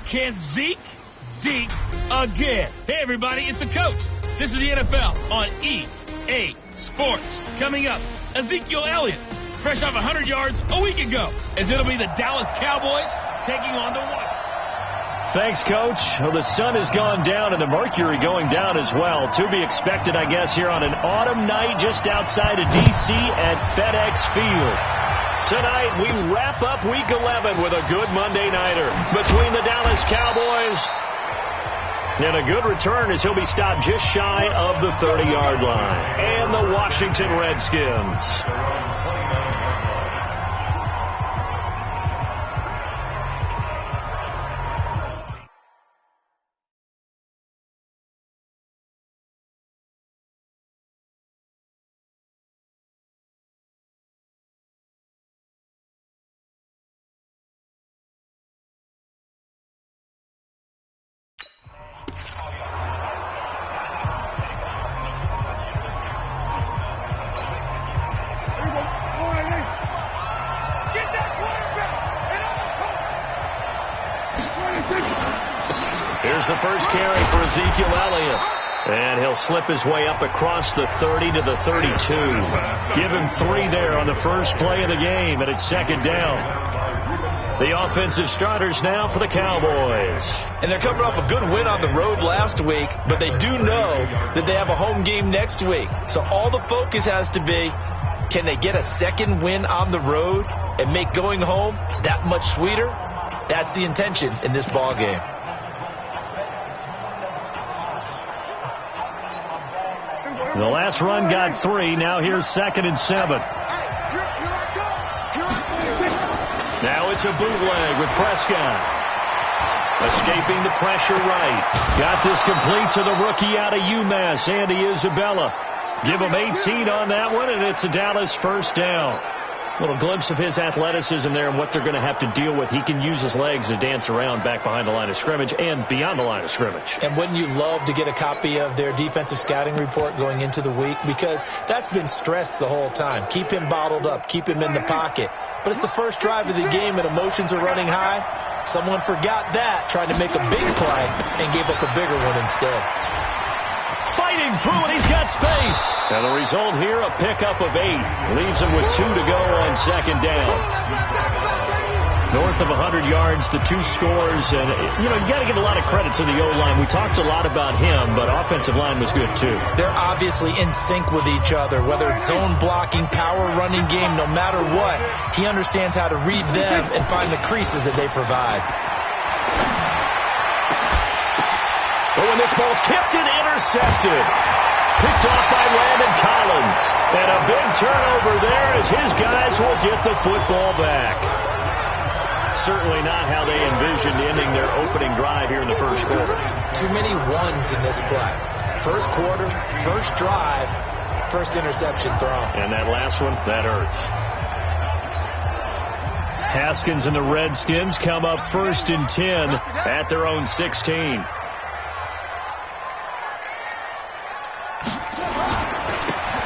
Can Zeke deke again? Hey, everybody, it's the coach. This is the NFL on EA Sports. Coming up, Ezekiel Elliott, fresh off 100 yards a week ago, as it'll be the Dallas Cowboys taking on the Washington. Thanks, Coach. Well, the sun has gone down and the mercury going down as well. To be expected, I guess, here on an autumn night just outside of D.C. at FedEx Field. Tonight, we wrap up Week 11 with a good Monday nighter between the Dallas Cowboys and a good return as he'll be stopped just shy of the 30-yard line. And the Washington Redskins. Here's the first carry for Ezekiel Elliott. And he'll slip his way up across the 30 to the 32. Give him 3 there on the first play of the game, and it's second down. The offensive starters now for the Cowboys. And they're coming off a good win on the road last week, but they do know that they have a home game next week. So all the focus has to be, can they get a second win on the road and make going home that much sweeter? That's the intention in this ball game. The last run got 3. Now here's 2nd and 7. Now it's a bootleg with Prescott. Escaping the pressure right. Got this complete to the rookie out of UMass, Andy Isabella. Give him 18 on that one, and it's a Dallas first down. A little glimpse of his athleticism there and what they're going to have to deal with. He can use his legs to dance around back behind the line of scrimmage and beyond the line of scrimmage. And wouldn't you love to get a copy of their defensive scouting report going into the week? Because that's been stressed the whole time. Keep him bottled up. Keep him in the pocket. But it's the first drive of the game and emotions are running high. Someone forgot that, tried to make a big play, and gave up a bigger one instead. Fighting through, and he's got space. And the result here, a pickup of 8. Leaves him with 2 to go on second down. North of 100 yards, the 2 scores. And, you got to give a lot of credit to the O-line. We talked a lot about him, but offensive line was good, too. They're obviously in sync with each other, whether it's zone blocking, power running game, no matter what. He understands how to read them and find the creases that they provide. But when this ball's tipped and intercepted. Picked off by Landon Collins. And a big turnover there as his guys will get the football back. Certainly not how they envisioned ending their opening drive here in the first quarter. Too many ones in this play. First quarter, first drive, first interception thrown. And that last one, that hurts. Haskins and the Redskins come up 1st and 10 at their own 16.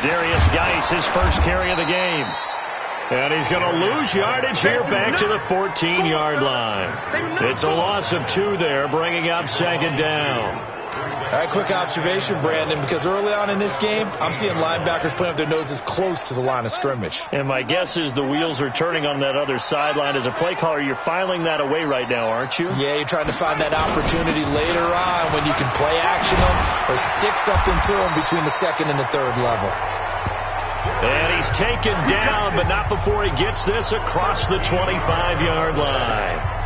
Darius Geis, his first carry of the game. And he's going to lose yardage here back to the 14-yard line. It's a loss of 2 there, bringing up second down. All right, quick observation, Brandon, because early on in this game, I'm seeing linebackers putting up their noses close to the line of scrimmage. And my guess is the wheels are turning on that other sideline. As a play caller, you're filing that away right now, aren't you? Yeah, you're trying to find that opportunity later on when you can play action them or stick something to them between the 2nd and the 3rd level. And he's taken down, but not before he gets this across the 25-yard line.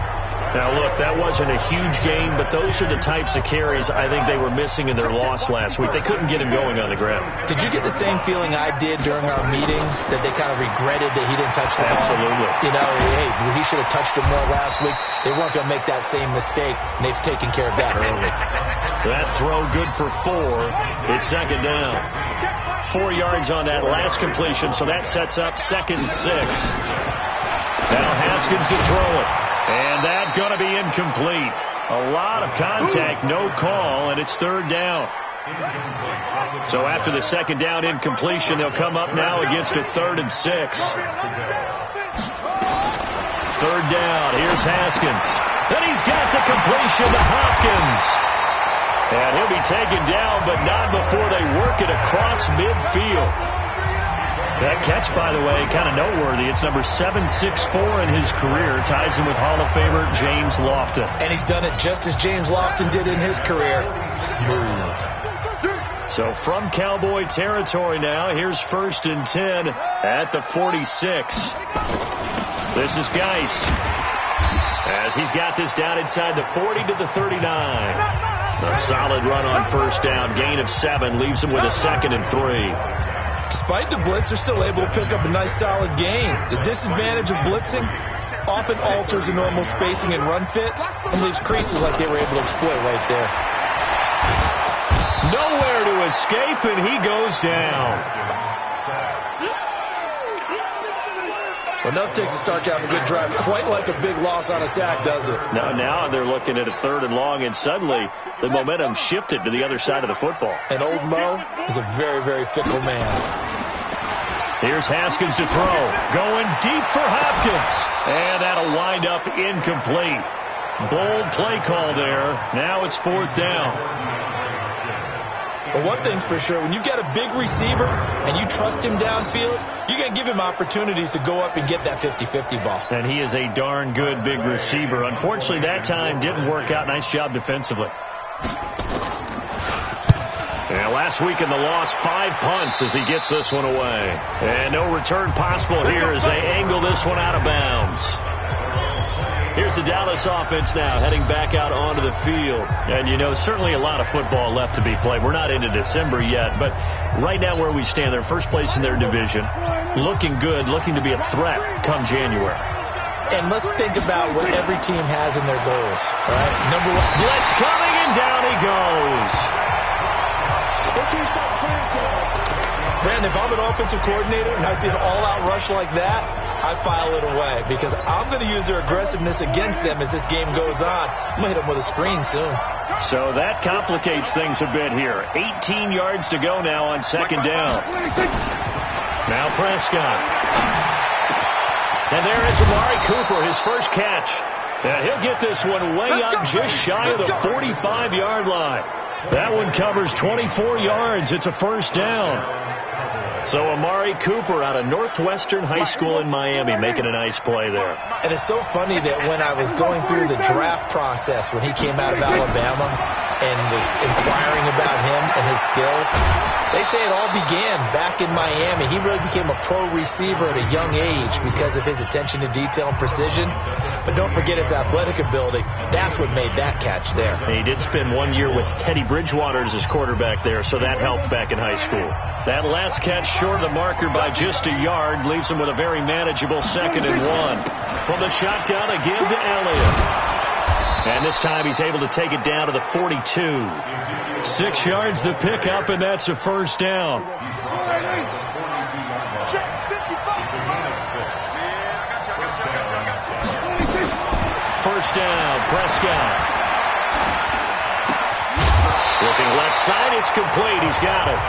Now, look, that wasn't a huge game, but those are the types of carries I think they were missing in their loss last week. They couldn't get him going on the ground. Did you get the same feeling I did during our meetings, that they kind of regretted that he didn't touch the ball? Absolutely. Hey, he should have touched it more last week. They weren't going to make that same mistake, and they've taken care of that early. That throw good for 4. It's second down. 4 yards on that last completion, so that sets up 2nd and 6. Now Haskins to throw it. And that's going to be incomplete. A lot of contact, no call, and it's 3rd down. So after the second down incompletion, they'll come up now against a 3rd and 6. 3rd down. Here's Haskins. And he's got the completion to Hopkins. And he'll be taken down, but not before they work it across midfield. That catch, by the way, kind of noteworthy. It's number 764 in his career. Ties him with Hall of Famer James Lofton. And he's done it just as James Lofton did in his career. Smooth. So from Cowboy territory now, here's 1st and 10 at the 46. This is Geis, as he's got this down inside the 40 to the 39. A solid run on 1st down. Gain of 7 leaves him with a 2nd and 3. Despite the blitz, they're still able to pick up a nice solid gain. The disadvantage of blitzing often alters the normal spacing and run fits and leaves creases like they were able to exploit right there. Nowhere to escape, and he goes down. Enough takes a start to have a good drive. Quite like a big loss on a sack, does it? Now they're looking at a 3rd and long, and suddenly the momentum shifted to the other side of the football. And old Mo is a very, very fickle man. Here's Haskins to throw. Going deep for Hopkins. And that'll wind up incomplete. Bold play call there. Now it's 4th down. But one thing's for sure, when you get a big receiver and you trust him downfield, you're going to give him opportunities to go up and get that 50-50 ball. And he is a darn good big receiver. Unfortunately, that time didn't work out. Nice job defensively. And last week in the loss, 5 punts as he gets this one away. And no return possible here as they angle this one out of bounds. Here's the Dallas offense now heading back out onto the field. And, you know, certainly a lot of football left to be played. We're not into December yet, but right now where we stand, they're first place in their division. Looking good, looking to be a threat come January. And let's think about what every team has in their goals, right? Number 1. Blitz coming, and down he goes. Brandon, if I'm an offensive coordinator and I see an all-out rush like that, I file it away because I'm going to use their aggressiveness against them as this game goes on. I'm going to hit them with a screen soon. So that complicates things a bit here. 18 yards to go now on 2nd down. Now Prescott. And there is Amari Cooper, his first catch. And he'll get this one way up just shy of the 45-yard line. That one covers 24 yards. It's a 1st down. So Amari Cooper out of Northwestern High School in Miami making a nice play there. And it's so funny that when I was going through the draft process when he came out of Alabama and was inquiring about him and his skills, they say it all began back in Miami. He really became a pro receiver at a young age because of his attention to detail and precision. But don't forget his athletic ability. That's what made that catch there. He did spend 1 year with Teddy Bridgewater as his quarterback there, so that helped back in high school. That last catch short of the marker by just a yard leaves him with a very manageable 2nd and 1. From the shotgun again to Elliott. And this time he's able to take it down to the 42. 6 yards the pickup, and that's a 1st down. First down, Prescott. Looking left side, it's complete. He's got it.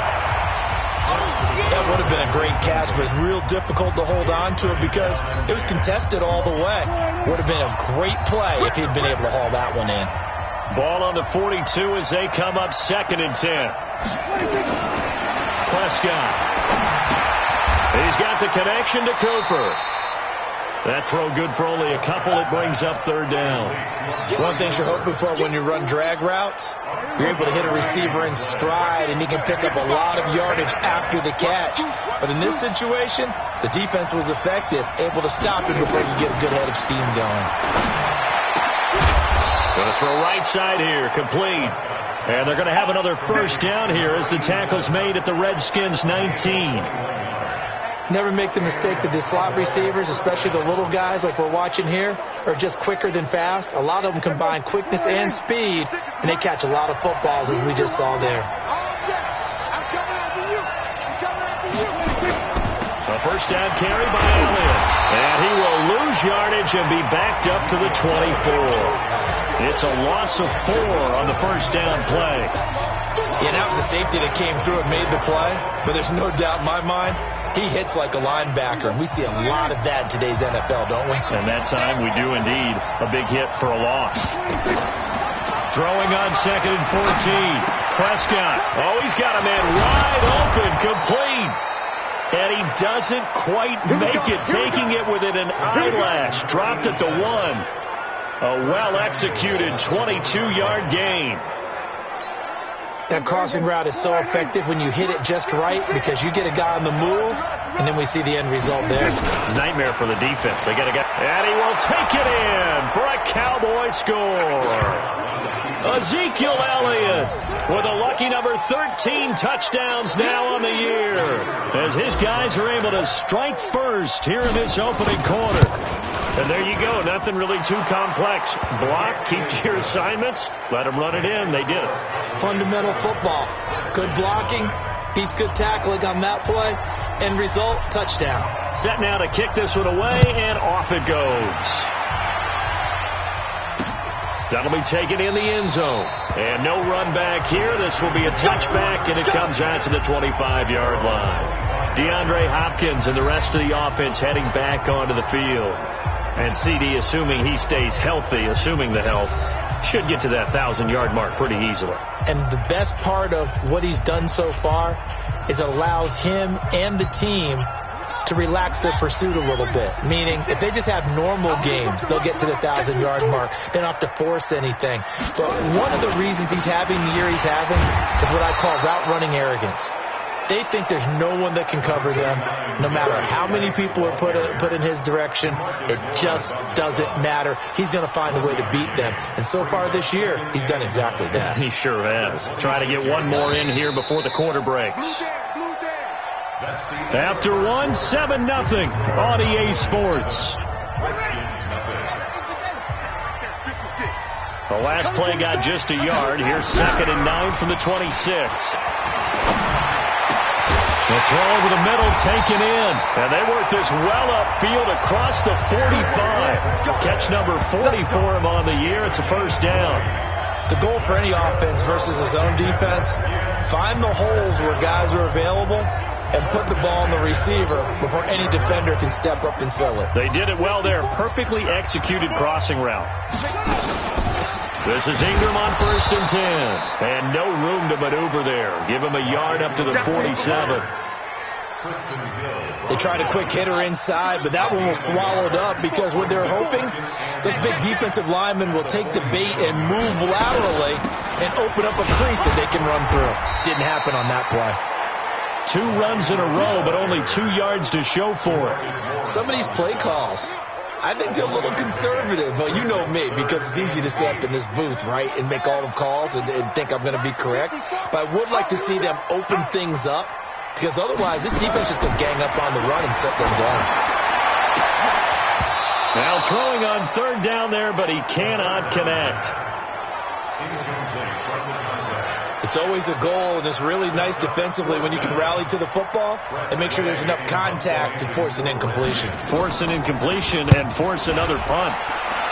That would have been a great catch, but it's real difficult to hold on to it because it was contested all the way. Would have been a great play if he'd been able to haul that one in. Ball on the 42 as they come up 2nd and 10. Prescott. He's got the connection to Cooper. That throw good for only a couple. It brings up 3rd down. One thing you're hoping for when you run drag routes, you're able to hit a receiver in stride, and he can pick up a lot of yardage after the catch. But in this situation, the defense was effective, able to stop him before you get a good head of steam going. Going to throw right side here, complete. And they're going to have another 1st down here as the tackle's made at the Redskins 19. Never make the mistake that the slot receivers, especially the little guys like we're watching here, are just quicker than fast. A lot of them combine quickness and speed, and they catch a lot of footballs, as we just saw there. A 1st down carry by Elliott. And he will lose yardage and be backed up to the 24. It's a loss of 4 on the 1st down play. Yeah, that was the safety that came through and made the play, but there's no doubt in my mind, He hits like a linebacker, and we see a lot of that in today's NFL, don't we? And that time we do indeed. A big hit for a loss. Throwing on 2nd and 14. Prescott. Oh, he's got a man wide open, complete. And he doesn't quite make it, taking it within an eyelash. Dropped at the 1. A well-executed 22-yard gain. That crossing route is so effective when you hit it just right because you get a guy on the move, and then we see the end result there. Nightmare for the defense. They got a guy, and he will take it in for a Cowboy score. Ezekiel Elliott with a lucky number 13 touchdowns now on the year as his guys are able to strike first here in this opening quarter. And there you go. Nothing really too complex. Block, keep to your assignments, let them run it in. They did it. Fundamental football. Good blocking, beats good tackling on that play, and result, touchdown. Set now to kick this one away, and off it goes. That'll be taken in the end zone. And no run back here. This will be a touchback, and it comes out to the 25-yard line. DeAndre Hopkins and the rest of the offense heading back onto the field. And CD, assuming he stays healthy, assuming the health, should get to that 1,000-yard mark pretty easily. And the best part of what he's done so far is allows him and the team to relax their pursuit a little bit. Meaning, if they just have normal games, they'll get to the 1,000-yard mark. They don't have to force anything. But one of the reasons he's having the year he's having is what I call route running arrogance. They think there's no one that can cover them. No matter how many people are put in his direction, it just doesn't matter. He's going to find a way to beat them. And so far this year, he's done exactly that. He sure has. Try to get one more in here before the quarter breaks. After 7-0 on EA Sports. The last play got just a yard. Here's 2nd and 9 from the 26. The throw over the middle, taken in. And they work this well upfield across the 45. Catch number 40 for him on the year. It's a first down. The goal for any offense versus his own defense, find the holes where guys are available and put the ball on the receiver before any defender can step up and fill it. They did it well there. Perfectly executed crossing route. This is Ingram on 1st and 10. And no room to maneuver there. Give him a yard up to the 47. They tried a quick hitter inside, but that one was swallowed up because what they're hoping, those big defensive linemen will take the bait and move laterally and open up a crease that they can run through. Didn't happen on that play. 2 runs in a row, but only 2 yards to show for it. Some of these play calls, I think they're a little conservative, but you know me, because it's easy to sit up in this booth, right, and make all the calls and think I'm going to be correct. But I would like to see them open things up, because otherwise this defense is going to gang up on the run and set them down. Now throwing on 3rd down there, but he cannot connect. It's always a goal, and it's really nice defensively when you can rally to the football and make sure there's enough contact to force an incompletion. Force an incompletion and force another punt.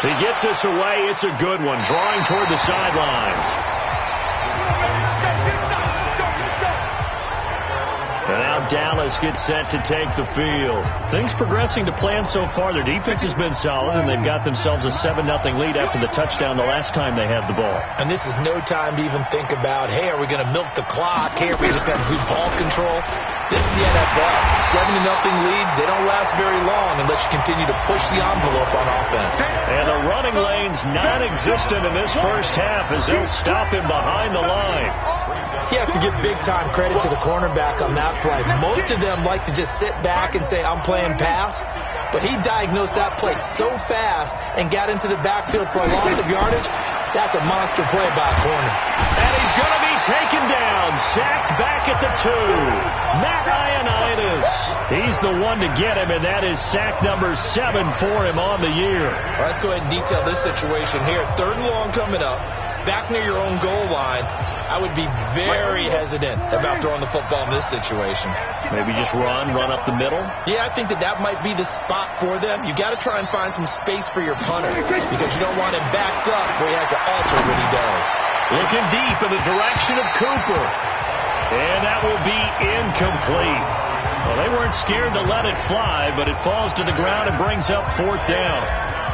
He gets this away. It's a good one. Drawing toward the sidelines. And now Dallas gets set to take the field. Things progressing to plan so far. Their defense has been solid, and they've got themselves a 7-0 lead after the touchdown the last time they had the ball. And this is no time to even think about, hey, are we going to milk the clock? Hey, are we just going to do ball control? This is the NFL. 7-0 leads, they don't last very long unless you continue to push the envelope on offense. And the running lane's non-existent in this first half as they'll stop him behind the line. You have to give big-time credit to the cornerback on that play. Most of them like to just sit back and say, I'm playing pass. But he diagnosed that play so fast and got into the backfield for a loss of yardage. That's a monster play by a corner. And he's going to be taken down, sacked back at the 2. Matt Ioannidis. He's the one to get him, and that is sack number 7 for him on the year. Well, let's go ahead and detail this situation here. 3rd and long coming up. Back near your own goal line. I would be very hesitant about throwing the football in this situation. Maybe just run up the middle? Yeah, I think that might be the spot for them. You got to try and find some space for your punter because you don't want him backed up where he has to alter what he does. Looking deep in the direction of Cooper. And that will be incomplete. Well, they weren't scared to let it fly, but it falls to the ground and brings up 4th down.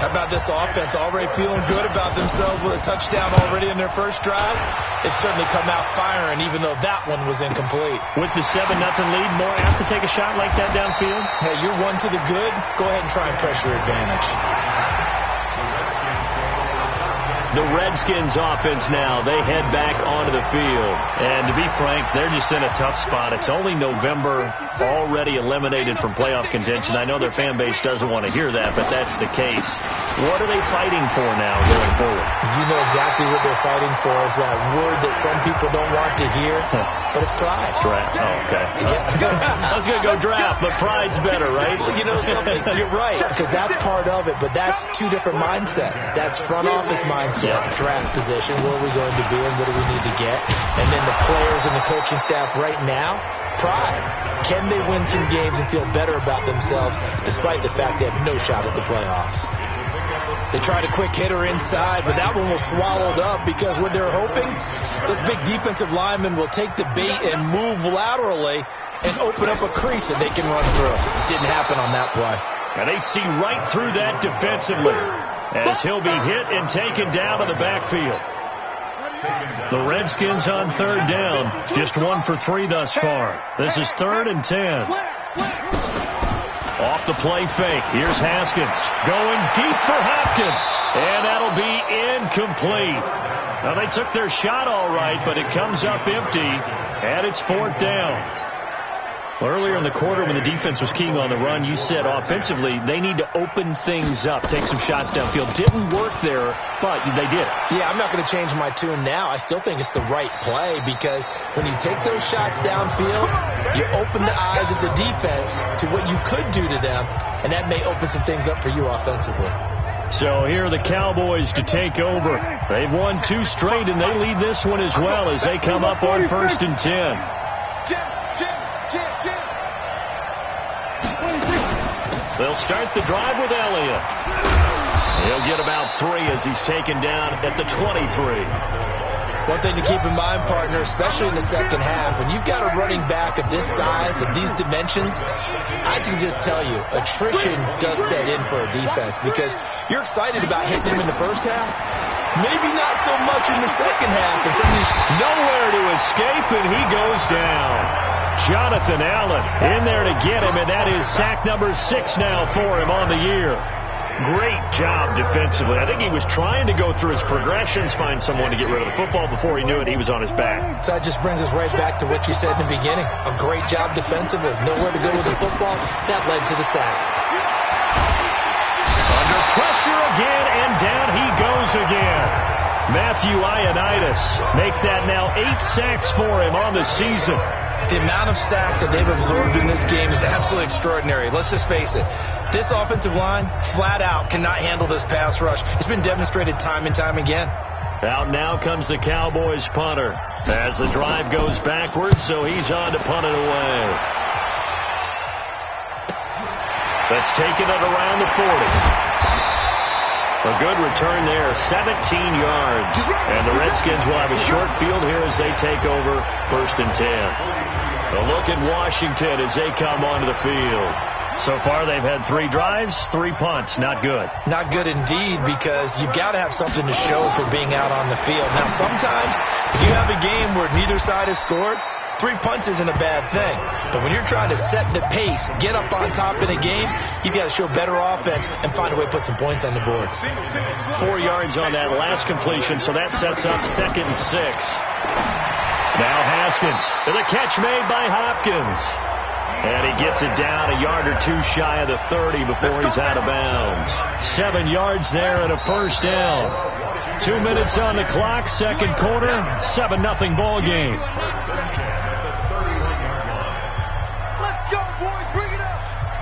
How about this offense already feeling good about themselves with a touchdown already in their first drive? They've certainly come out firing, even though that one was incomplete. With the 7-0 lead, more apt to take a shot like that downfield? Hey, you're one to the good. Go ahead and try and press your advantage. The Redskins offense now, they head back onto the field. And to be frank, they're just in a tough spot. It's only November, already eliminated from playoff contention. I know their fan base doesn't want to hear that, but that's the case. What are they fighting for now going forward? You know exactly what they're fighting for is that word that some people don't want to hear, but it's pride. Draft. Oh, okay. I was going to go draft, but pride's better, right? You know something? You're right, because that's part of it, but that's two different mindsets. That's front office mindset. Draft position, where are we going to be and what do we need to get? And then the players and the coaching staff right now, pride. Can they win some games and feel better about themselves despite the fact they have no shot at the playoffs? They tried a quick hitter inside, but that one was swallowed up because what they're hoping, this big defensive lineman will take the bait and move laterally and open up a crease that they can run through. It didn't happen on that play. And they see right through that defensively as he'll be hit and taken down to the backfield. The Redskins on 3rd down, just 1 for 3 thus far. This is 3rd and 10. Off the play fake. Here's Haskins going deep for Hopkins. And that'll be incomplete. Now, they took their shot all right, but it comes up empty, and it's 4th down. Earlier in the quarter when the defense was keying on the run, you said offensively they need to open things up, take some shots downfield. Didn't work there, but they did it. Yeah, I'm not going to change my tune now. I still think it's the right play because when you take those shots downfield, you open the eyes of the defense to what you could do to them, and that may open some things up for you offensively. So here are the Cowboys to take over. They've won 2 straight, and they lead this one as well as they come up on 1st and 10. They'll start the drive with Elliott. He'll get about 3 as he's taken down at the 23. One thing to keep in mind, partner, especially in the second half, when you've got a running back of this size and these dimensions, I can just tell you, attrition does set in for a defense because you're excited about hitting him in the first half. Maybe not so much in the second half. And somebody's nowhere to escape, and he goes down. Jonathan Allen in there to get him, and that is sack number 6 now for him on the year. Great job defensively. I think he was trying to go through his progressions, find someone to get rid of the football. Before he knew it, he was on his back. So that just brings us right back to what you said in the beginning. A great job defensively. Nowhere to go with the football. That led to the sack. Under pressure again, and down he goes again. Matthew Ioannidis make that now 8 sacks for him on the season. The amount of sacks that they've absorbed in this game is absolutely extraordinary. Let's just face it. This offensive line, flat out, cannot handle this pass rush. It's been demonstrated time and time again. Out now comes the Cowboys punter as the drive goes backwards, so he's on to punt it away. That's taken it around the 40. A good return there, 17 yards. And the Redskins will have a short field here as they take over 1st and 10. A look at Washington as they come onto the field. So far, they've had 3 drives, 3 punts. Not good. Not good indeed, because you've got to have something to show for being out on the field. Now, sometimes if you have a game where neither side has scored, 3 punts isn't a bad thing. But when you're trying to set the pace, get up on top in a game, you've got to show better offense and find a way to put some points on the board. 4 yards on that last completion, so that sets up 2nd and 6. Now Haskins, and the catch made by Hopkins. And he gets it down a yard or 2 shy of the 30 before he's out of bounds. 7 yards there and a 1st down. 2 minutes on the clock, 2nd quarter, 7-0 ball game.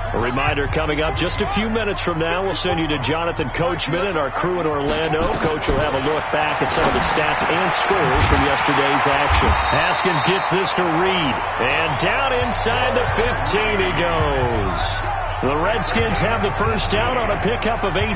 A reminder coming up just a few minutes from now, we'll send you to Jonathan Coachman and our crew in Orlando. Coach will have a look back at some of the stats and scores from yesterday's action. Haskins gets this to Reed, and down inside the 15 he goes. The Redskins have the 1st down on a pickup of 18.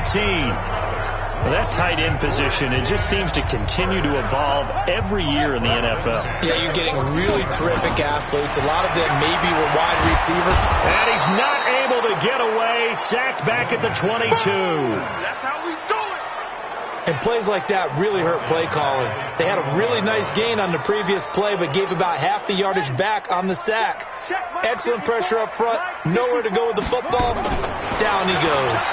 Well, that tight end position, it just seems to continue to evolve every year in the NFL. Yeah, you're getting really terrific athletes. A lot of them maybe were wide receivers. And he's not able to get away. Sacked back at the 22. That's how we do it. And plays like that really hurt play calling. They had a really nice gain on the previous play, but gave about half the yardage back on the sack. Excellent pressure up front. Nowhere to go with the football. Down he goes.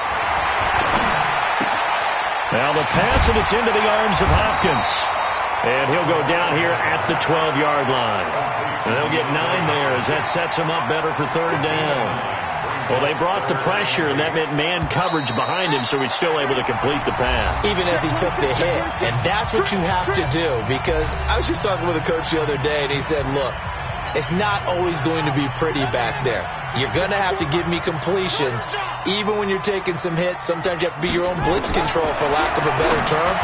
Now the pass, and it's into the arms of Hopkins. And he'll go down here at the 12-yard line. And they'll get 9 there as that sets him up better for third down. Well, they brought the pressure, and that meant man coverage behind him, so he's still able to complete the pass. Even as he took the hit. And that's what you have to do, because I was just talking with a coach the other day, and he said, look, it's not always going to be pretty back there. You're going to have to give me completions. Even when you're taking some hits, sometimes you have to be your own blitz control, for lack of a better term.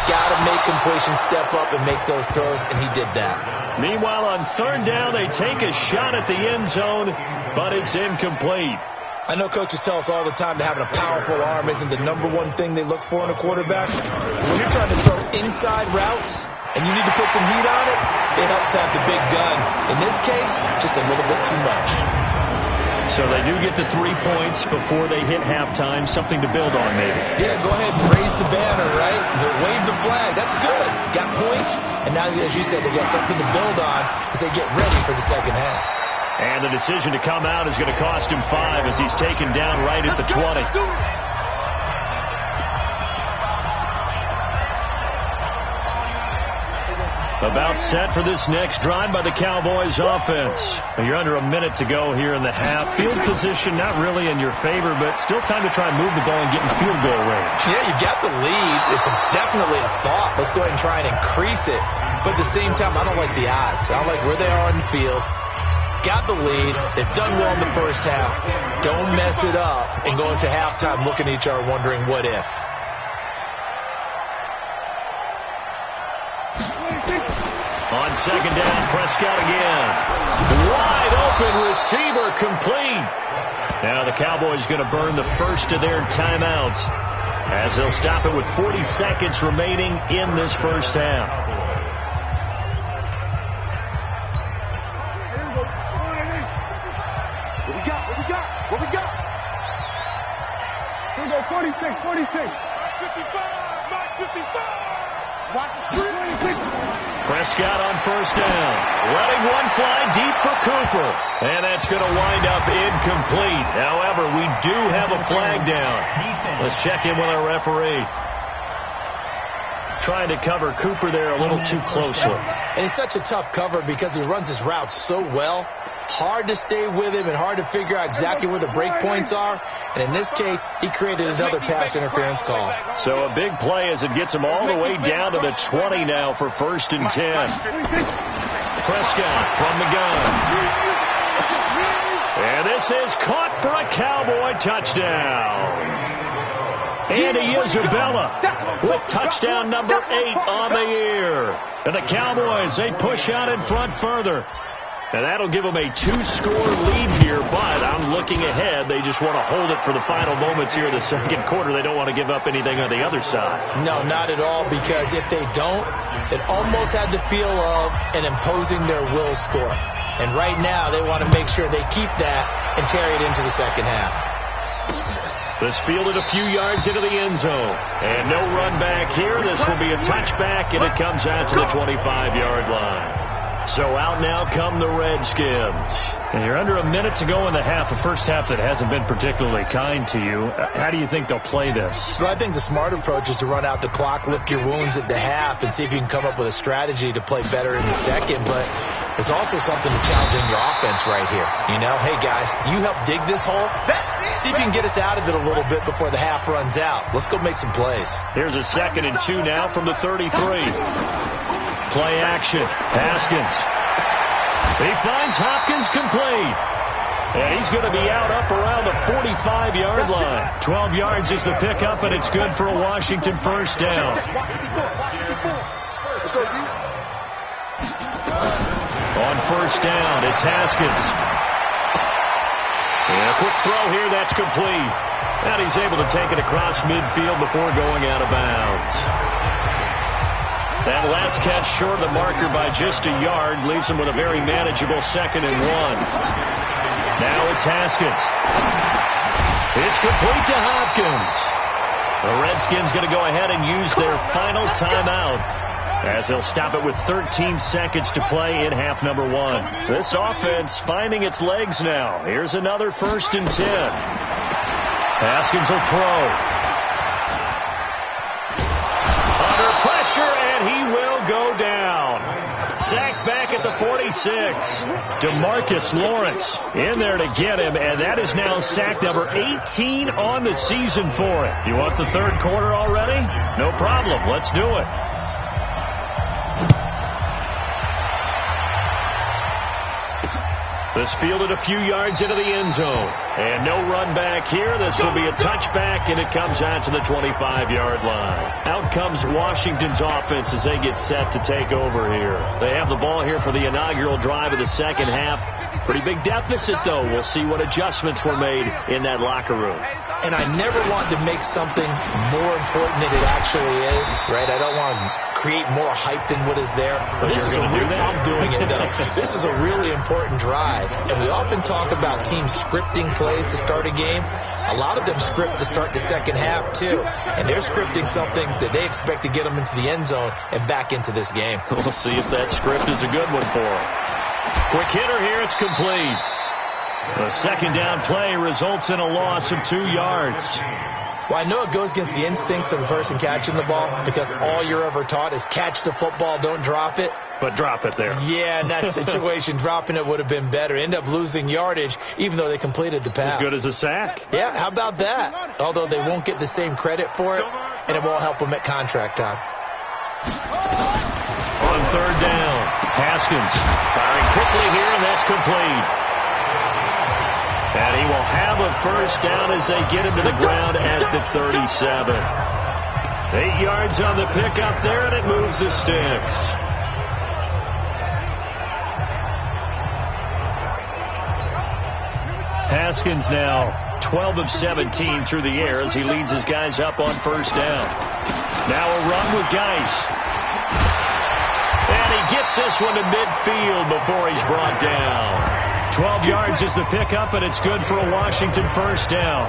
Got to make completions, step up, and make those throws, and he did that. Meanwhile, on third down, they take a shot at the end zone, but it's incomplete. I know coaches tell us all the time that having a powerful arm isn't the number one thing they look for in a quarterback. When you're trying to throw inside routes and you need to put some heat on it, it helps to have the big gun. In this case, just a little bit too much. So they do get to 3 points before they hit halftime, something to build on maybe. Yeah, go ahead and raise the banner, right? Wave the flag. That's good. Got points, and now, as you said, they got something to build on as they get ready for the second half. And the decision to come out is going to cost him 5 as he's taken down right at the 20. About set for this next drive by the Cowboys offense. You're under a minute to go here in the half. Field position not really in your favor, but still time to try and move the ball and get in field goal range. Yeah, you got the lead. It's definitely a thought. Let's go ahead and try and increase it. But at the same time, I don't like the odds. I don't like where they are on the field. Got the lead. They've done well in the first half. Don't mess it up and go into halftime looking at each other wondering what if. On second down, Prescott again. Wide open receiver, complete. Now the Cowboys going to burn the first of their timeouts as they'll stop it with 40 seconds remaining in this first half. What we got? Here we go, 46. 55. Watch the screen. Prescott on first down. Letting one fly deep for Cooper. And that's going to wind up incomplete. However, we do have a flag down. Let's check in with our referee. Trying to cover Cooper there a little too closely. And he's such a tough cover because he runs his route so well. Hard to stay with him and hard to figure out exactly where the break points are. And in this case, he created another pass interference call. So a big play as it gets him all the way down to the 20 now for 1st and 10. Prescott from the gun. And this is caught for a Cowboy touchdown. Andy Isabella with touchdown number 8 on the year. And the Cowboys, they push out in front further. And that'll give them a 2-score lead here, but I'm looking ahead. They just want to hold it for the final moments here in the second quarter. They don't want to give up anything on the other side. No, not at all, because if they don't, it almost had the feel of an imposing their will score. And right now, they want to make sure they keep that and carry it into the second half. This fielded a few yards into the end zone. And no run back here. This will be a touchback, and it comes out to the 25-yard line. So out now come the Redskins. And you're under a minute to go in the half. The first half that hasn't been particularly kind to you. How do you think they'll play this? Well, I think the smart approach is to run out the clock, lift your wounds at the half, and see if you can come up with a strategy to play better in the second. But there's also something to challenging your offense right here. You know, hey, guys, you help dig this hole. See if you can get us out of it a little bit before the half runs out. Let's go make some plays. Here's a 2nd and 2 now from the 33. Play action. Haskins. He finds Hopkins complete. And he's going to be out up around the 45-yard line. 12 yards is the pickup, and it's good for a Washington first down. On first down, it's Haskins. And a quick throw here, that's complete. And he's able to take it across midfield before going out of bounds. That last catch short of the marker by just a yard leaves him with a very manageable 2nd and 1. Now it's Haskins. It's complete to Hopkins. The Redskins going to go ahead and use their final timeout as they'll stop it with 13 seconds to play in half number 1. This offense finding its legs now. Here's another 1st and 10. Haskins will throw. Under pressure, and he will go down. Sacked back at the 46. DeMarcus Lawrence in there to get him, and that is now sack number 18 on the season for him. You want the 3rd quarter already? No problem. Let's do it. This fielded a few yards into the end zone. And no run back here. This will be a touchback, and it comes out to the 25-yard line. Out comes Washington's offense as they get set to take over here. They have the ball here for the inaugural drive of the 2nd half. Pretty big deficit, though. We'll see what adjustments were made in that locker room. And I never want to make something more important than it actually is, right? I don't want to create more hype than what is there. But this is I'm doing it, though. This is a really important drive. And we often talk about teams scripting plays to start a game. A lot of them script to start the 2nd half, too. And they're scripting something that they expect to get them into the end zone and back into this game. We'll see if that script is a good one for them. Quick hitter here. It's complete. The 2nd down play results in a loss of 2 yards. Well, I know it goes against the instincts of the person catching the ball because all you're ever taught is catch the football, don't drop it. But drop it there. Yeah, in that situation, dropping it would have been better. End up losing yardage, even though they completed the pass. As good as a sack. Yeah, how about that? Although they won't get the same credit for it, and it won't help them at contract time. On 3rd down, Haskins firing quickly here, and that's complete. And he will have a 1st down as they get him to the ground at the 37. 8 yards on the pickup there, and it moves the sticks. Haskins now 12 of 17 through the air as he leads his guys up on 1st down. Now a run with Geis. And he gets this one to midfield before he's brought down. 12 yards is the pickup, and it's good for a Washington 1st down.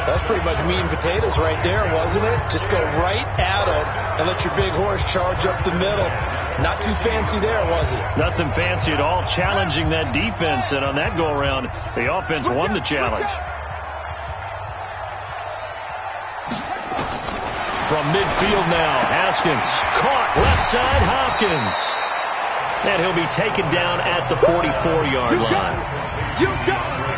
That's pretty much meat and potatoes right there, wasn't it? Just go right at them and let your big horse charge up the middle. Not too fancy there, was it? Nothing fancy at all, challenging that defense, and on that go-around, the offense won the challenge. From midfield now, Haskins caught left side, Hopkins. And he'll be taken down at the 44-yard line. You got it.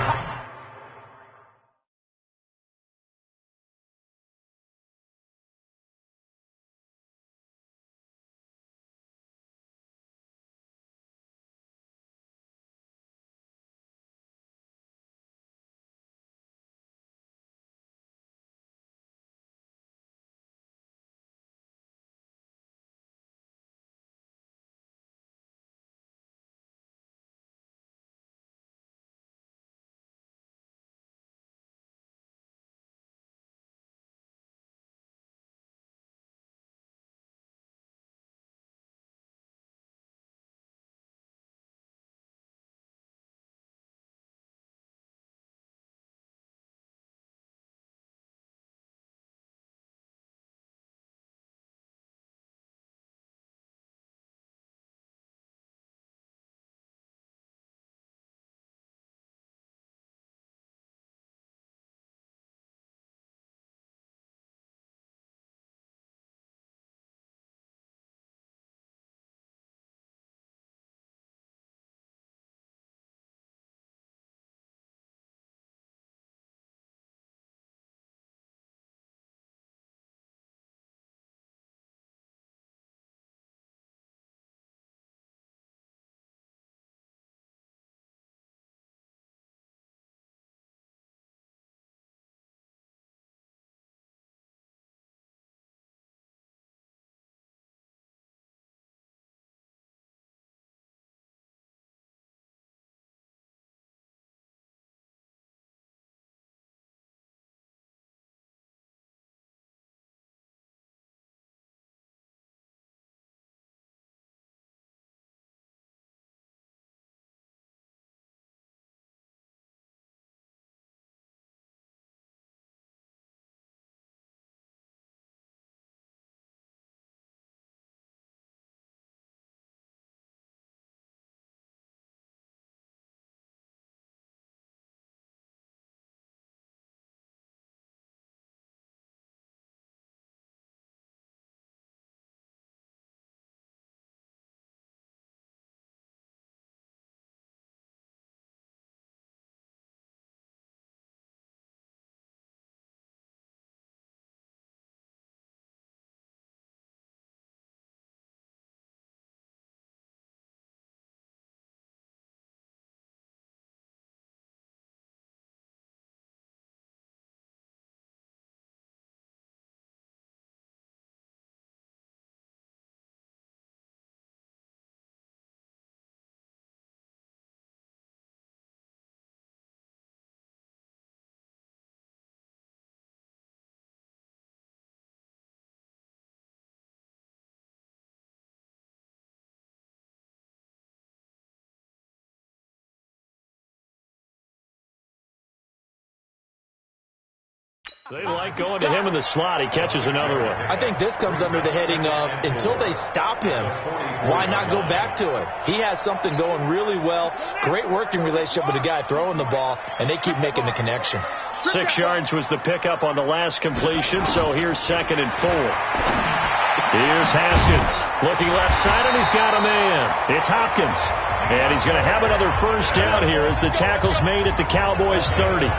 They like going to him in the slot. He catches another one. I think this comes under the heading of until they stop him, why not go back to it? He has something going really well. Great working relationship with the guy throwing the ball, and they keep making the connection. 6 yards was the pickup on the last completion, so here's 2nd and 4. Here's Haskins looking left side, and he's got a man. It's Hopkins. And he's going to have another first down here as the tackle's made at the Cowboys' 30.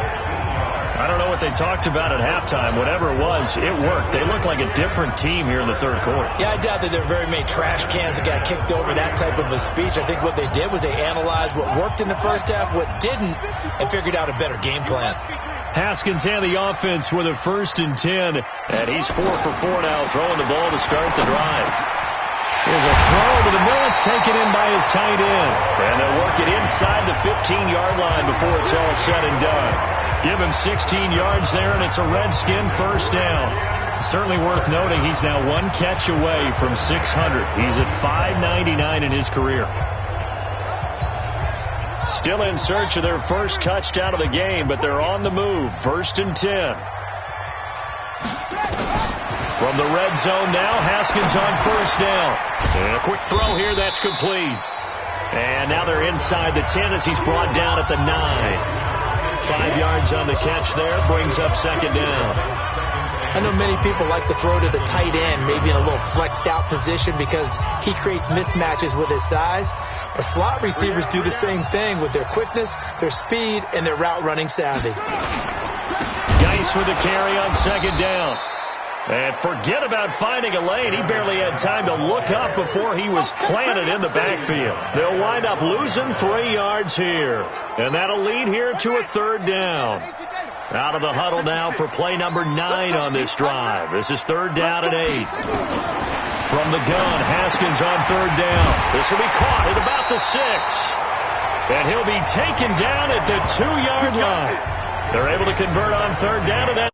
I don't know what they talked about at halftime. Whatever it was, it worked. They look like a different team here in the third quarter. Yeah, I doubt that there are very many trash cans that got kicked over, that type of a speech. I think what they did was they analyzed what worked in the first half, what didn't, and figured out a better game plan. Haskins and the offense with a 1st and 10. And he's 4 for 4 now, throwing the ball to start the drive. Here's a throw to the middle. It's taken in by his tight end. And they'll work it inside the 15-yard line before it's all said and done. Give him 16 yards there, and it's a Redskin first down. Certainly worth noting he's now 1 catch away from 600. He's at 599 in his career. Still in search of their first touchdown of the game, but they're on the move. 1st and 10. From the red zone now, Haskins on 1st down. And a quick throw here, that's complete. And now they're inside the 10 as he's brought down at the 9. 5 yards on the catch there, brings up 2nd down. I know many people like to throw to the tight end, maybe in a little flexed out position because he creates mismatches with his size. But slot receivers do the same thing with their quickness, their speed, and their route running savvy. Geis with the carry on 2nd down. And forget about finding a lane. He barely had time to look up before he was planted in the backfield. They'll wind up losing 3 yards here. And that'll lead here to a 3rd down. Out of the huddle now for play number 9 on this drive. This is 3rd down and 8. From the gun, Haskins on 3rd down. This will be caught at about the 6. And he'll be taken down at the 2-yard line. They're able to convert on 3rd down, and that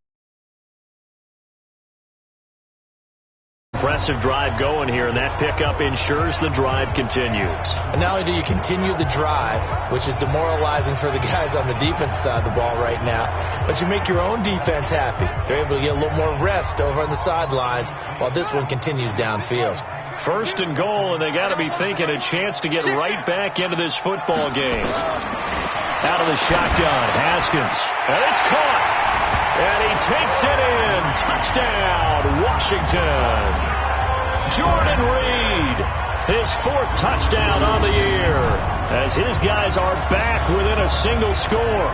impressive drive going here, and that pickup ensures the drive continues. And not only do you continue the drive, which is demoralizing for the guys on the defense side of the ball right now, but you make your own defense happy. They're able to get a little more rest over on the sidelines while this one continues downfield. 1st and goal, and they got to be thinking a chance to get right back into this football game. Out of the shotgun, Haskins, and it's caught. And he takes it in. Touchdown, Washington. Jordan Reed, his 4th touchdown on the year, as his guys are back within a single score.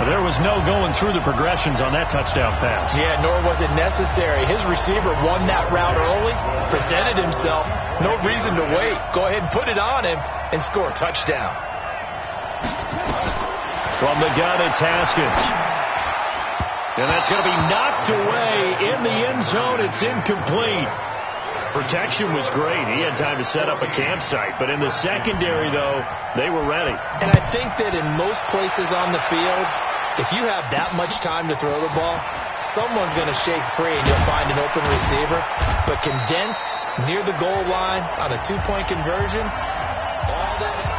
There was no going through the progressions on that touchdown pass. Yeah, nor was it necessary. His receiver won that route early, presented himself. No reason to wait. Go ahead and put it on him and score a touchdown. From the gun, it's Haskins. And that's going to be knocked away in the end zone. It's incomplete. Protection was great. He had time to set up a campsite. But in the secondary, though, they were ready. And I think that in most places on the field, if you have that much time to throw the ball, someone's going to shake free and you'll find an open receiver. But condensed near the goal line on a 2-point conversion, all that.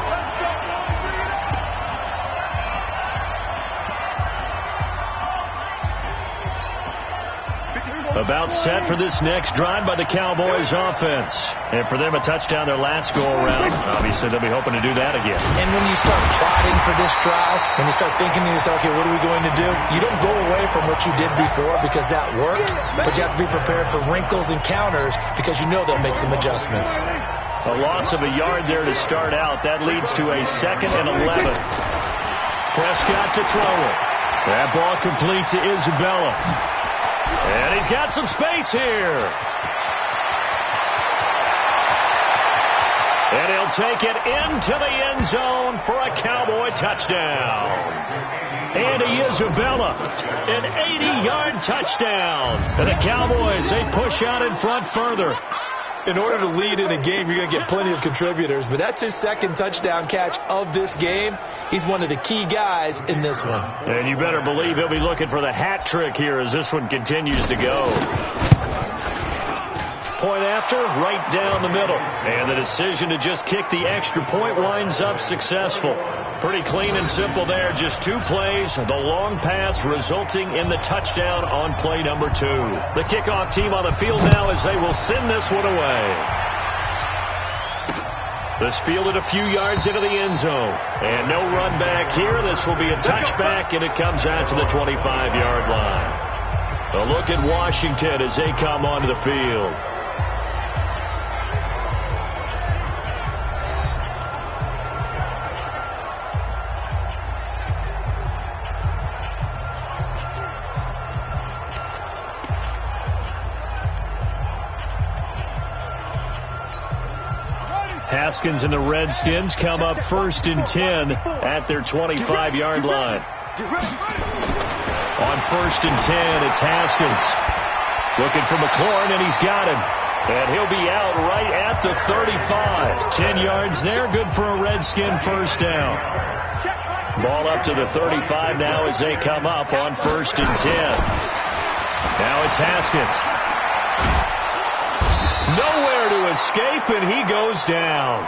About set for this next drive by the Cowboys offense. And for them, a touchdown their last go-around. Obviously, they'll be hoping to do that again. And when you start plotting for this drive, when you start thinking to yourself, okay, what are we going to do? You don't go away from what you did before because that worked, but you have to be prepared for wrinkles and counters because you know they'll make some adjustments. A loss of a yard there to start out. That leads to a 2nd and 11. Prescott to throw it. That ball complete to Isabella. And he's got some space here. And he'll take it into the end zone for a Cowboy touchdown. Andy Isabella, an 80-yard touchdown. And the Cowboys, they push out in front further. In order to lead in a game, you're going to get plenty of contributors. But that's his 2nd touchdown catch of this game. He's one of the key guys in this one. And you better believe he'll be looking for the hat trick here as this one continues to go. point after, right down the middle. And the decision to just kick the extra point winds up successful. Pretty clean and simple there. Just 2 plays. The long pass resulting in the touchdown on play number 2. The kickoff team on the field now as they will send this one away. This fielded a few yards into the end zone. And no run back here. This will be a touchback, and it comes out to the 25-yard line. A look at Washington as they come onto the field. Haskins and the Redskins come up 1st and 10 at their 25-yard line. On 1st and 10, it's Haskins. Looking for McLaurin, and he's got him. And he'll be out right at the 35. 10 yards there, good for a Redskin first down. Ball up to the 35 now as they come up on 1st and 10. Now it's Haskins. Nowhere to escape, and he goes down.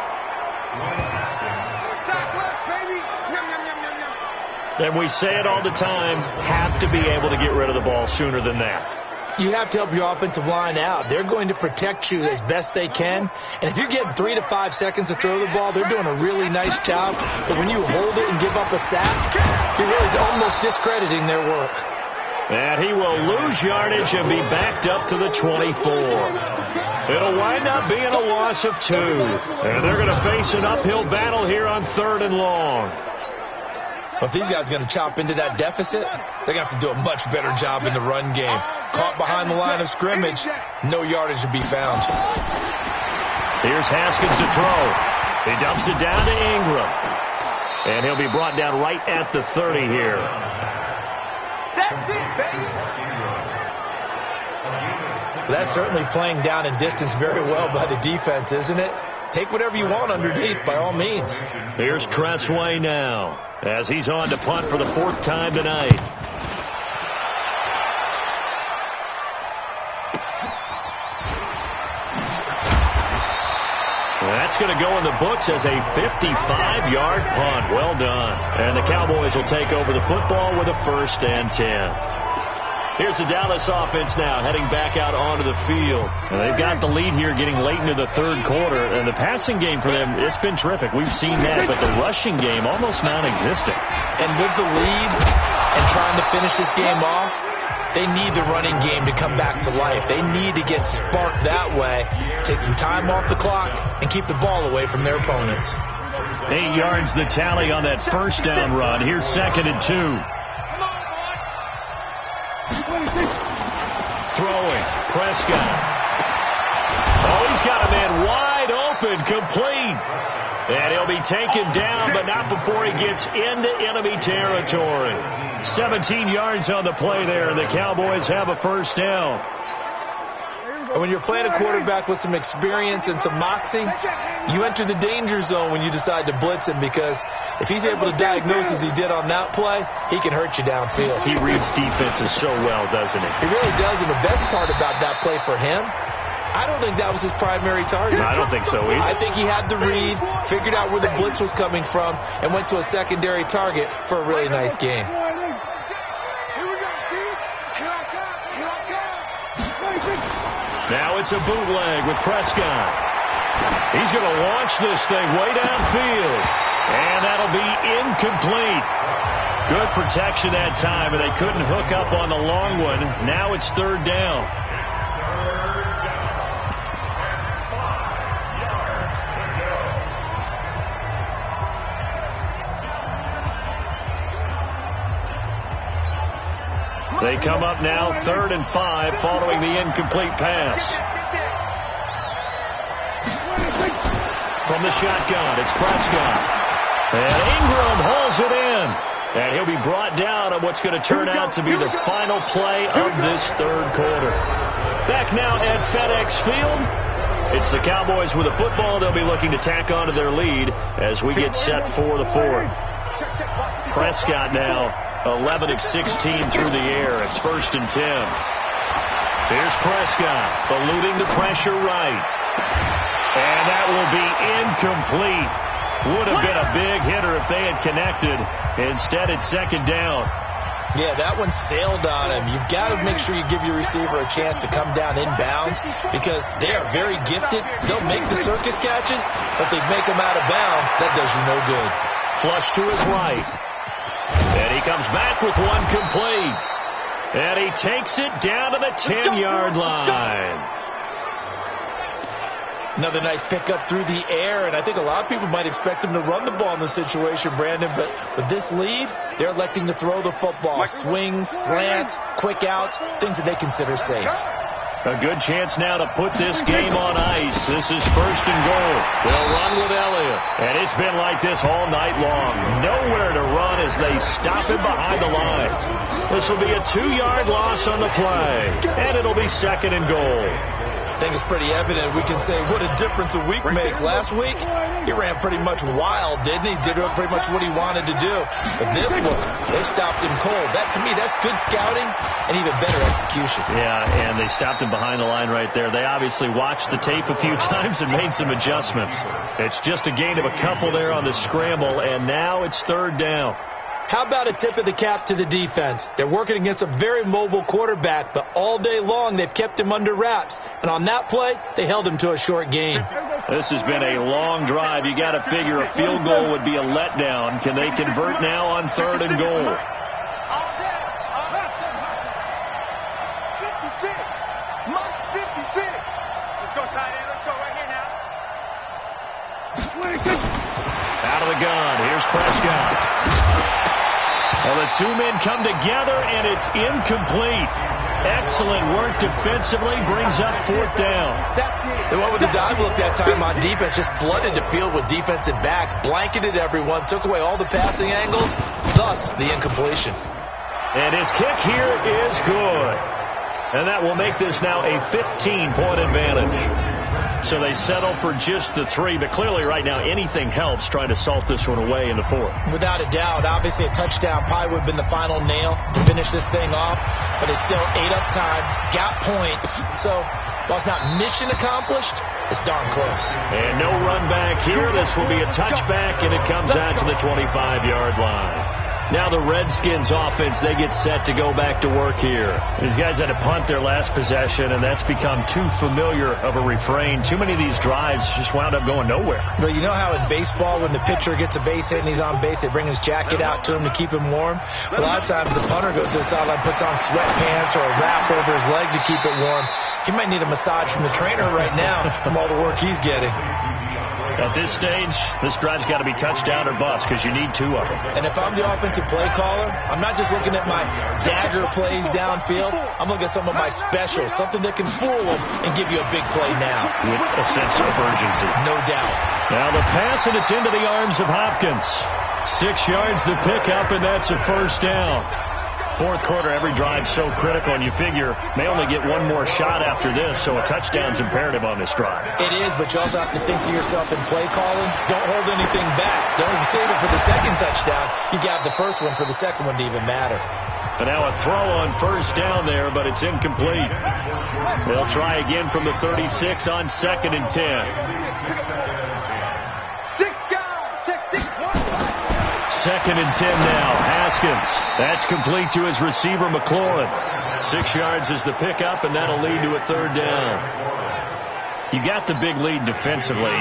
And we say it all the time, have to be able to get rid of the ball sooner than that. You have to help your offensive line out. They're going to protect you as best they can. And if you're getting 3 to 5 seconds to throw the ball, they're doing a really nice job. But when you hold it and give up a sack, you're really almost discrediting their work. And he will lose yardage and be backed up to the 24. It'll wind up being a loss of 2. And they're going to face an uphill battle here on 3rd and long. But if these guys are going to chop into that deficit, they're going to have to do a much better job in the run game. Caught behind the line of scrimmage, no yardage to be found. Here's Haskins to throw. He dumps it down to Ingram. And he'll be brought down right at the 30 here. That's it, baby. That's certainly playing down in distance very well by the defense, isn't it? Take whatever you want underneath, by all means. Here's Tressway now, as he's on to punt for the 4th time tonight. That's going to go in the books as a 55-yard punt. Well done. And the Cowboys will take over the football with a 1st and 10. Here's the Dallas offense now heading back out onto the field. And they've got the lead here getting late into the 3rd quarter. And the passing game for them, it's been terrific. We've seen that. But the rushing game almost non-existent. And with the lead and trying to finish this game off, they need the running game to come back to life. They need to get sparked that way, take some time off the clock, and keep the ball away from their opponents. 8 yards the tally on that 1st down run. Here's 2nd and 2. Throwing, Prescott. Oh, he's got a man wide open, complete. And he'll be taken down, but not before he gets into enemy territory. 17 yards on the play there, and the Cowboys have a 1st down. And when you're playing a quarterback with some experience and some moxie, you enter the danger zone when you decide to blitz him, because if he's able to diagnose as he did on that play, he can hurt you downfield. He reads defenses so well, doesn't he? He really does, and the best part about that play for him, I don't think that was his primary target. I don't think so either. I think he had the read, figured out where the blitz was coming from, and went to a secondary target for a really nice game. Now it's a bootleg with Prescott. He's going to launch this thing way downfield. And that'll be incomplete. Good protection that time, and they couldn't hook up on the long one. Now it's 3rd down. They come up now 3rd and 5 following the incomplete pass. From the shotgun, it's Prescott. And Ingram hauls it in. And he'll be brought down on what's going to turn out to be the final play of this 3rd quarter. Back now at FedEx Field. It's the Cowboys with the football. They'll be looking to tack onto their lead as we get set for the 4th. Prescott now 11 of 16 through the air. It's 1st and 10. Here's Prescott, eluding the pressure right. And that will be incomplete. Would have been a big hitter if they had connected. Instead, it's second down. Yeah, that one sailed on him. You've got to make sure you give your receiver a chance to come down inbounds because they are very gifted. They'll make the circus catches, but they make them out of bounds. That does you no good. Flush to his right. And he comes back with one complete. And he takes it down to the 10-yard line. Another nice pickup through the air, and I think a lot of people might expect them to run the ball in this situation, Brandon, but with this lead, they're electing to throw the football. Swings, slants, quick outs, things that they consider safe. A good chance now to put this game on ice. This is first and goal. They'll run with Elliott, and it's been like this all night long. Nowhere to run as they stop him behind the line. This will be a 2-yard loss on the play, and it'll be second and goal. I think it's pretty evident. We can say what a difference a week makes. Last week, he ran pretty much wild, didn't he? Did pretty much what he wanted to do. But this one, they stopped him cold. That, to me, that's good scouting and even better execution. Yeah, and they stopped him behind the line right there. They obviously watched the tape a few times and made some adjustments. It's just a gain of a couple there on the scramble, and now it's third down. How about a tip of the cap to the defense? They're working against a very mobile quarterback, but all day long they've kept him under wraps. And on that play, they held him to a short gain. This has been a long drive. You got to figure a field goal would be a letdown. Can they convert now on third and goal? 56. Mike 56. Let's go, tight end. Let's go right here now. Out of the gun. Here's Prescott. Well, the two men come together, and it's incomplete. Excellent work defensively. Brings up fourth down. They went with the dive look that time on defense. Just flooded the field with defensive backs. Blanketed everyone. Took away all the passing angles. Thus, the incompletion. And his kick here is good. And that will make this now a 15-point advantage. So they settle for just the 3, but clearly right now anything helps trying to salt this one away in the 4th. Without a doubt, obviously a touchdown probably would have been the final nail to finish this thing off, but it's still ate up time, got points, so while it's not mission accomplished, it's darn close. And no run back here. This will be a touchback, and it comes out to the 25-yard line. Now the Redskins offense, they get set to go back to work here. These guys had to punt their last possession, and that's become too familiar of a refrain. Too many of these drives just wound up going nowhere. Well, you know how in baseball when the pitcher gets a base hit and he's on base, they bring his jacket out to him to keep him warm? A lot of times the punter goes to the sideline, puts on sweatpants or a wrap over his leg to keep it warm. He might need a massage from the trainer right now from all the work he's getting. At this stage, this drive's got to be touchdown or bust because you need 2 of them. And if I'm the offensive play caller, I'm not just looking at my dagger plays downfield. I'm looking at some of my specials, something that can fool them and give you a big play now. With a sense of urgency. No doubt. Now the pass, and it's into the arms of Hopkins. 6 yards the pickup, and that's a first down. 4th quarter, every drive so critical, and you figure may only get one more shot after this, so a touchdown's imperative on this drive. It is, but you also have to think to yourself in play calling, don't hold anything back. Don't even save it for the second touchdown. You got the first one for the second one to even matter. And now a throw on first down there, but it's incomplete. They'll try again from the 36 on 2nd and 10. 2nd and 10 now. Haskins. That's complete to his receiver, McLaurin. 6 yards is the pickup, and that'll lead to a third down. You got the big lead defensively,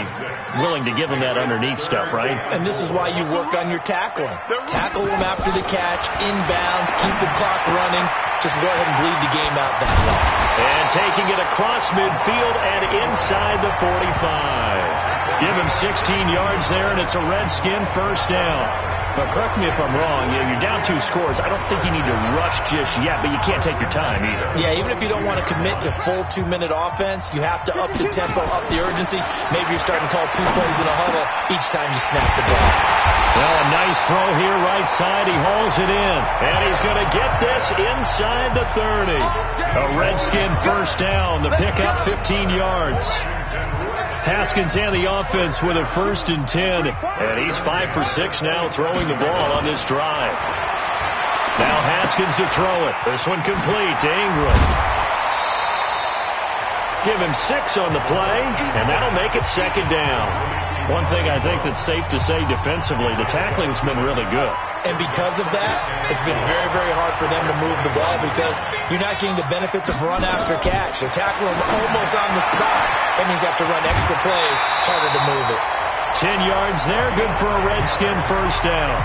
willing to give them that underneath stuff, right? And this is why you work on your tackling. Tackle them after the catch, inbounds, keep the clock running. Just go ahead and bleed the game out that way. And taking it across midfield and inside the 45. Give him 16 yards there, and it's a Redskin first down. But correct me if I'm wrong, you're down 2 scores. I don't think you need to rush just yet, but you can't take your time either. Yeah, even if you don't want to commit to full 2-minute offense, you have to up the tempo, up the urgency. Maybe you're starting to call 2 plays in a huddle each time you snap the ball. Well, a nice throw here right side. He hauls it in, and he's going to get this inside the 30. A Redskin first down. The pickup 15 yards. Haskins and the offense with a 1st and 10. And he's 5 for 6 now throwing the ball on this drive. Now Haskins to throw it. This one complete to Ingram. Give him 6 on the play, and that'll make it second down. One thing I think that's safe to say defensively, the tackling's been really good. And because of that, it's been very, very hard for them to move the ball because you're not getting the benefits of run after catch. They're tackling almost on the spot. That means you have to run extra plays, harder to move it. 10 yards there, good for a Redskin first down.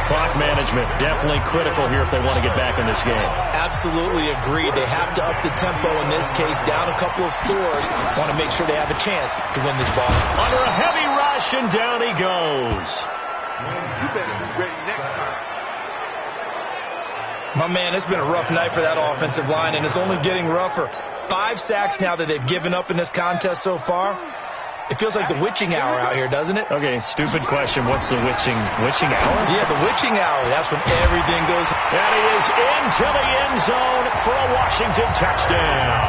Clock management, definitely critical here if they want to get back in this game. Absolutely agree. They have to up the tempo in this case, down a couple of scores. Want to make sure they have a chance to win this ball. Under a heavy rush, and down he goes. You better be ready next time. My man, it's been a rough night for that offensive line, and it's only getting rougher. 5 sacks now that they've given up in this contest so far. It feels like the witching hour out here, doesn't it? Okay, stupid question. What's the witching hour? Yeah, the witching hour. That's when everything goes. And he is into the end zone for a Washington touchdown.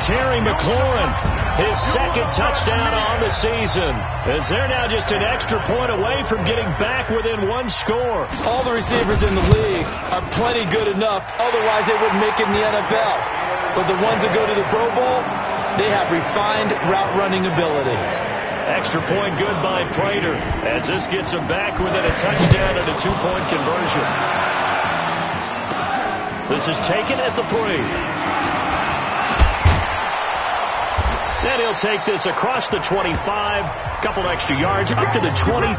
Terry McLaurin, his second touchdown on the season. As they're now just an extra point away from getting back within 1 score. All the receivers in the league are plenty good enough. Otherwise, they wouldn't make it in the NFL. But the ones that go to the Pro Bowl, they have refined route running ability. Extra point good by Prater as this gets them back within a touchdown and a 2-point conversion. This is taken at the 3. Then he'll take this across the 25, couple extra yards up to the 20.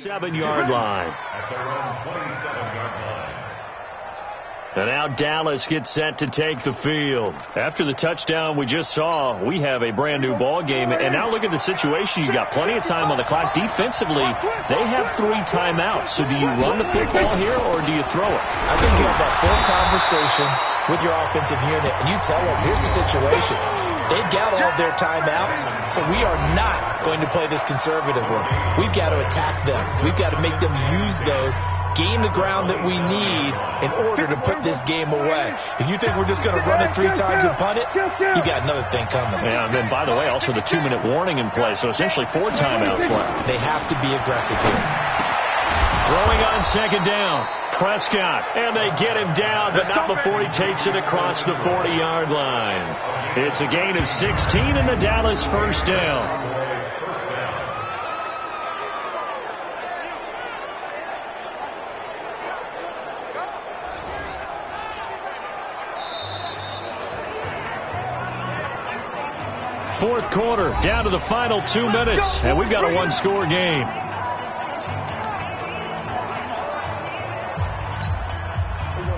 27-yard line. And now Dallas gets set to take the field. After the touchdown we just saw, we have a brand new ball game. And now look at the situation. You've got plenty of time on the clock. Defensively, they have 3 timeouts. So do you run the football here or do you throw it? I think you have that full conversation with your offensive unit, and you tell them, here's the situation. They've got all their timeouts, so we are not going to play this conservatively. We've got to attack them. We've got to make them use those, gain the ground that we need in order to put this game away. If you think we're just going to run it 3 times and punt it, you got another thing coming. Yeah, and then, by the way, also the 2-minute warning in play, so essentially 4 timeouts left. They have to be aggressive here. Throwing on second down. Prescott, and they get him down, but not before he takes it across the 40-yard line. It's a gain of 16 and the Dallas first down. Fourth quarter, down to the final 2 minutes, and we've got a 1-score game.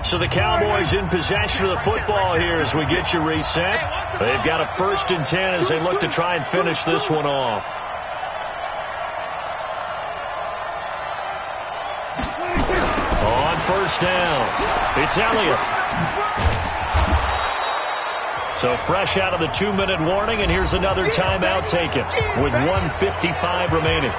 So the Cowboys in possession of the football here as we get you reset. They've got a 1st and 10 as they look to try and finish this one off. On first down, it's Elliott. So fresh out of the 2-minute warning, and here's another timeout taken with 1:55 remaining.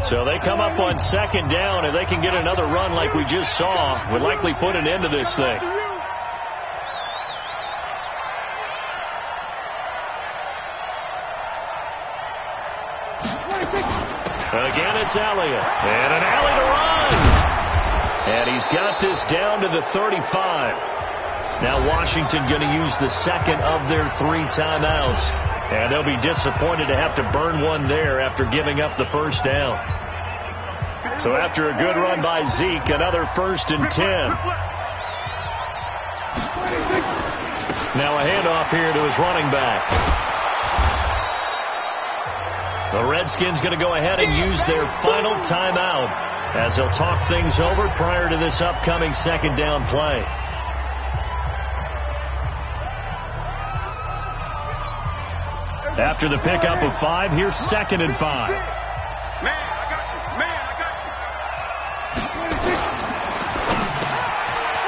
So they come up on second down. If they can get another run like we just saw, would likely put an end to this thing. Again, it's Elliott. And an alley to run. And he's got this down to the 35. Now Washington going to use the second of their 3 timeouts. And they'll be disappointed to have to burn one there after giving up the first down. So after a good run by Zeke, another 1st and 10. Now a handoff here to his running back. The Redskins going to go ahead and use their final timeout as they'll talk things over prior to this upcoming second down play. After the pickup of 5, here's 2nd and 5. Man, I got you. Man, I got you.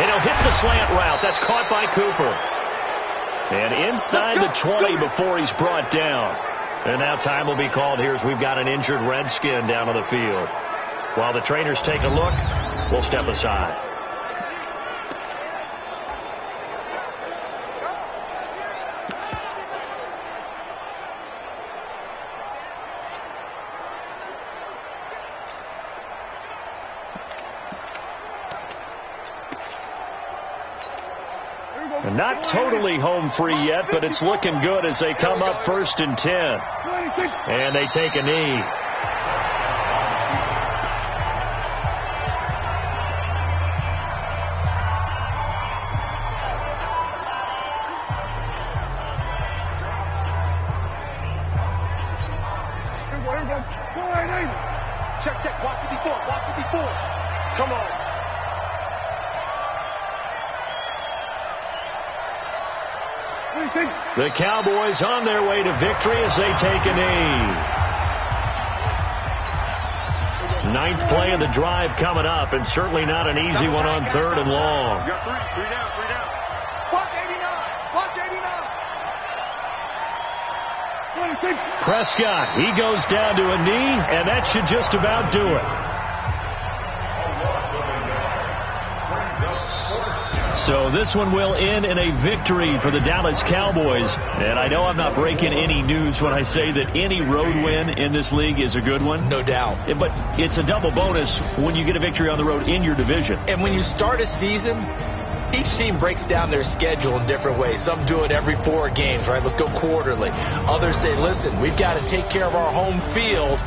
And he'll hit the slant route. That's caught by Cooper. And inside the 20 before he's brought down. And now time will be called here as we've got an injured Redskin down on the field. While the trainers take a look, we'll step aside. Not totally home free yet, but it's looking good as they come up 1st and 10. And they take a knee. Check. Block 54. Come on. The Cowboys on their way to victory as they take a knee. 9th play of the drive coming up, and certainly not an easy one on 3rd and long. You got 3 down. Block 89. Prescott, he goes down to a knee, and that should just about do it. So this one will end in a victory for the Dallas Cowboys. And I know I'm not breaking any news when I say that any road win in this league is a good one. No doubt. But it's a double bonus when you get a victory on the road in your division. And when you start a season, each team breaks down their schedule in different ways. Some do it every 4 games, right? Let's go quarterly. Others say, listen, we've got to take care of our home field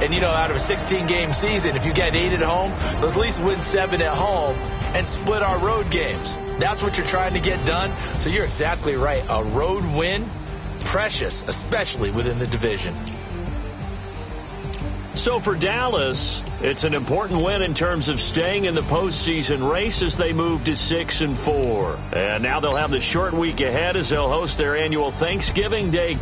And, out of a 16-game season, if you get 8 at home, at least win 7 at home and split our road games. That's what you're trying to get done. So you're exactly right. A road win, precious, especially within the division. So for Dallas, it's an important win in terms of staying in the postseason race as they move to 6-4. And now they'll have the short week ahead as they'll host their annual Thanksgiving Day